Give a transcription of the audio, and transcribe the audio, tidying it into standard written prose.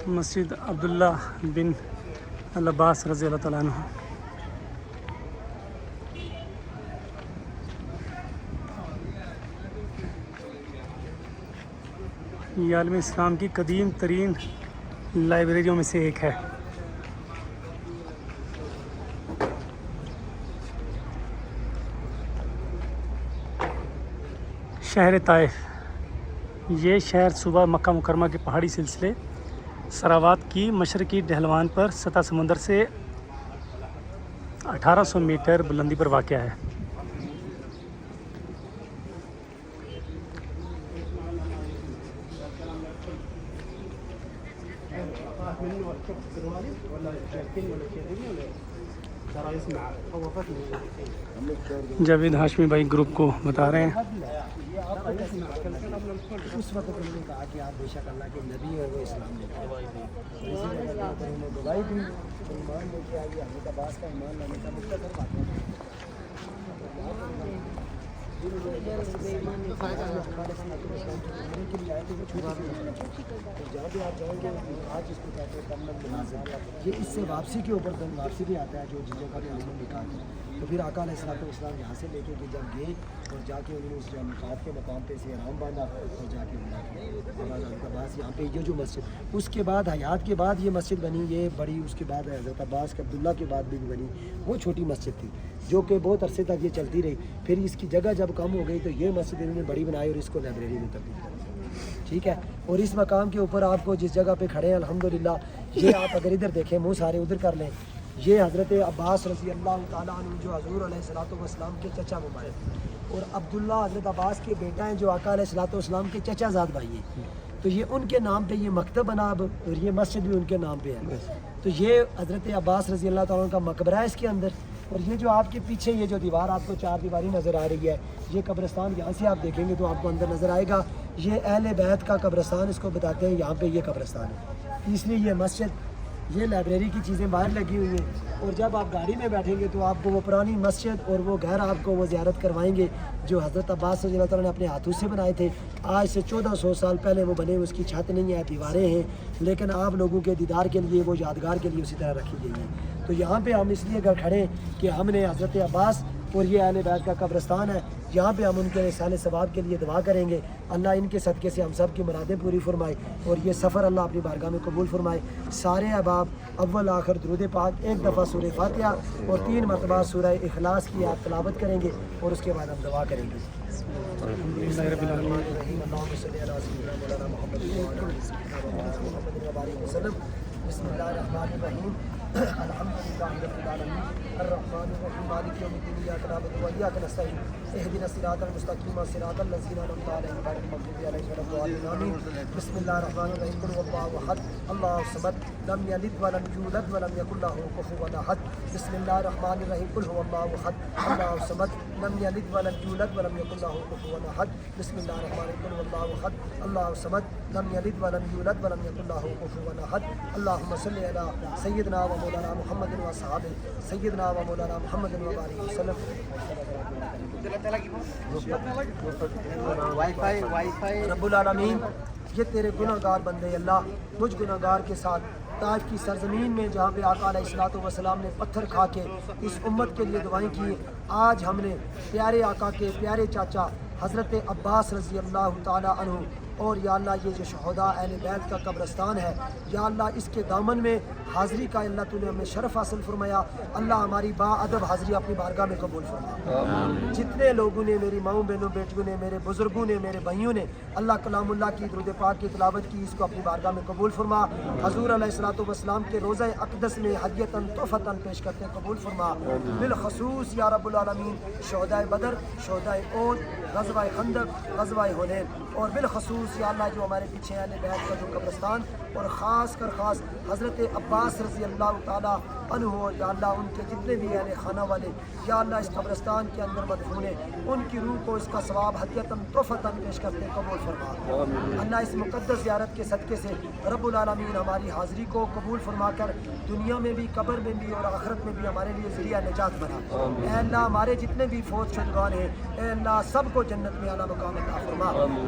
مسجد عبداللہ بن العباس رضی اللہ تعالیٰ عنہ۔ یہ عالم اسلام کی قدیم ترین لائبریریوں میں سے ایک ہے۔ شہر طائف، یہ شہر صوبہ مکہ مکرمہ کے پہاڑی سلسلے سراوات کی مشرقی ڈھلوان پر سطح سمندر سے 1800 میٹر بلندی پر واقع ہے۔ جاوید ہاشمی بھائی گروپ کو بتا رہے ہیں۔ اس وقت انہوں نے کہا کہ آپ بے شک اللہ کے نبی اور وہ اسلام لے کے گواہی دی، ایمان لے کے آئیے۔ حضرت عباس کا ایمان لانے کا مختصر بات ہے۔ جہاں بھی آپ جائیں گے آج اس کو کہتے ہیں تمت مناظر، یہ اس سے واپسی کے اوپر واپسی بھی آتا ہے جو جس جگہ پہ انہوں نے کہا تھا۔ تو پھر آقا علیہ الصلوۃ والسلام یہاں سے لے کے جب گئے اور جا کے انہوں نے اس مقام کے مقام پہ سے احرام باندھا اور جا کے حضرت عباس یہاں پہ یہ جو مسجد، اس کے بعد حیات کے بعد یہ مسجد بنی، یہ بڑی، اس کے بعد حضرت عباس کے عبداللہ کے بعد بھی بنی، وہ چھوٹی مسجد تھی جو کہ بہت عرصے تک یہ چلتی رہی۔ پھر اس کی جگہ جب کم ہو گئی تو یہ مسجد انہوں نے بڑی بنائی اور اس کو لائبریری میں تبدیل کر دیا، ٹھیک ہے۔ اور اس مقام کے اوپر آپ کو جس جگہ پہ کھڑے ہیں الحمدللہ، یہ آپ اگر ادھر دیکھیں منہ سارے ادھر کر لیں، یہ حضرت عباس رضی اللہ تعالیٰ عنہ جو حضور علیہ الصلوۃ والسلام کے چچا مبارک ہیں، اور عبداللہ حضرت عباس کے بیٹا ہیں جو آقا علیہ الصلوۃ والسلام کے چچا زاد بھائی ہیں۔ تو یہ ان کے نام پہ یہ مکتب بنا اب، اور یہ مسجد بھی ان کے نام پہ ہے۔ تو یہ حضرت عباس رضی اللہ تعالیٰ عنہ کا مقبرہ ہے اس کے اندر۔ اور یہ جو آپ کے پیچھے یہ جو دیوار آپ کو چار دیواری نظر آ رہی ہے، یہ قبرستان یہاں سے آپ دیکھیں گے تو آپ کو اندر نظر آئے گا، یہ اہل بیت کا قبرستان اس کو بتاتے ہیں، یہاں پہ یہ قبرستان ہے۔ اس لیے یہ مسجد، یہ لائبریری کی چیزیں باہر لگی ہوئی ہیں، اور جب آپ گاڑی میں بیٹھیں گے تو آپ کو وہ پرانی مسجد اور وہ گھر آپ کو وہ زیارت کروائیں گے جو حضرت عباس رضی اللہ تعالیٰ نے اپنے ہاتھوں سے بنائے تھے۔ آج سے 1400 سال پہلے وہ بنے، اس کی چھت نہیں ہے، دیواریں ہیں، لیکن آپ لوگوں کے دیدار کے لیے وہ یادگار کے لیے اسی طرح رکھی گئی ہیں۔ تو یہاں پہ ہم اس لیے اگر کھڑے کہ ہم نے حضرت عباس اور یہ اہل بیت کا قبرستان ہے، یہاں پہ ہم ان کے احسان ثواب کے لیے دعا کریں گے، اللہ ان کے صدقے سے ہم سب کی مرادیں پوری فرمائے اور یہ سفر اللہ اپنی بارگاہ میں قبول فرمائے۔ سارے احباب اول آخر درود پاک ایک دفعہ سورہ فاتحہ اور 3 مرتبہ سورہ اخلاص کی آپ تلاوت کریں گے اور اس کے بعد ہم دعا کریں گے۔ بسم اللہ الرحمن الرحیم، الحمد للہ رب العالمین، الرحمن الرحیم، مالک یوم الدین، ایاک نعبد و ایاک نستعین، اہدنا الصراط المستقیم، صراط الذین انعمت علیہم غیر المغضوب علیہم ولا الضالین، آمین۔ بسم اللہ الرحمن الرحیم، قل هو اللہ احد اللہ الصمد لم یلد ولم یولد ولم یکن له کفوا احد۔ بسم اللہ الرحمن الرحیم، قل هو اللہ احد اللہ الصمد لم یلد ولم یولد ولم یکن له کفوا احد۔ بسم اللہ الرحمن الرحیم، قل هو اللہ احد اللہ الصمد لم یلد ولم یولد ولم یکن له کفوا احد۔ اللہم صل علی سیدنا و مولانا محمد و صحابہ سیدنا و مولانا محمد و بارک وسلم۔ رب العالمین، یہ تیرے گناہ گار بندے اللہ، مجھ گناہ گار کے ساتھ طائف کی سرزمین میں جہاں پہ آقا علیہ الصلوۃ والسلام نے پتھر کھا کے اس امت کے لیے دعائیں کی، آج ہم نے پیارے آقا کے پیارے چاچا حضرت عباس رضی اللہ تعالیٰ عنہ اور یا اللہ یہ جو شہداء اہل بیت کا قبرستان ہے، یا اللہ اس کے دامن میں حاضری کا اللہ تو نے ہمیں شرف حاصل فرمایا، اللہ ہماری با ادب حاضری اپنی بارگاہ میں قبول فرما۔ جتنے لوگوں نے، میری ماؤں بہنوں بیٹیوں نے، میرے بزرگوں نے، میرے بھائیوں نے اللہ کلام اللہ کی درود پاک کی تلاوت کی، اس کو اپنی بارگاہ میں قبول فرما۔ حضور علیہ الصلوۃ والسلام کے روضہ اقدس میں ہدیۃً تحفۃً پیش کرتے قبول فرما۔ بالخصوص یا رب العالمین شہداء بدر، شہداء احد، غزوہ خندق، غزوہ حنین، اور بالخصوص یا اللہ جو ہمارے پیچھے اہل بیت کا جو قبرستان، اور خاص حضرت عباس رضی اللہ تعالیٰ عنہ، یا اللہ ان کے جتنے بھی اہل خانہ والے یا اللہ اس قبرستان کے اندر مدفون ہیں، ان کی روح کو اس کا ثواب ہدیۃً تحفۃً پیش کرتے قبول فرما۔ اللہ اس مقدس زیارت کے صدقے سے رب العالمین ہماری حاضری کو قبول فرما کر دنیا میں بھی، قبر میں بھی اور آخرت میں بھی ہمارے لیے ذریعہ نجات بنا۔ اے اللہ ہمارے جتنے بھی فوت شدگان ہیں، اے اللہ سب کو جنت میں اعلیٰ مقام عطا فرما۔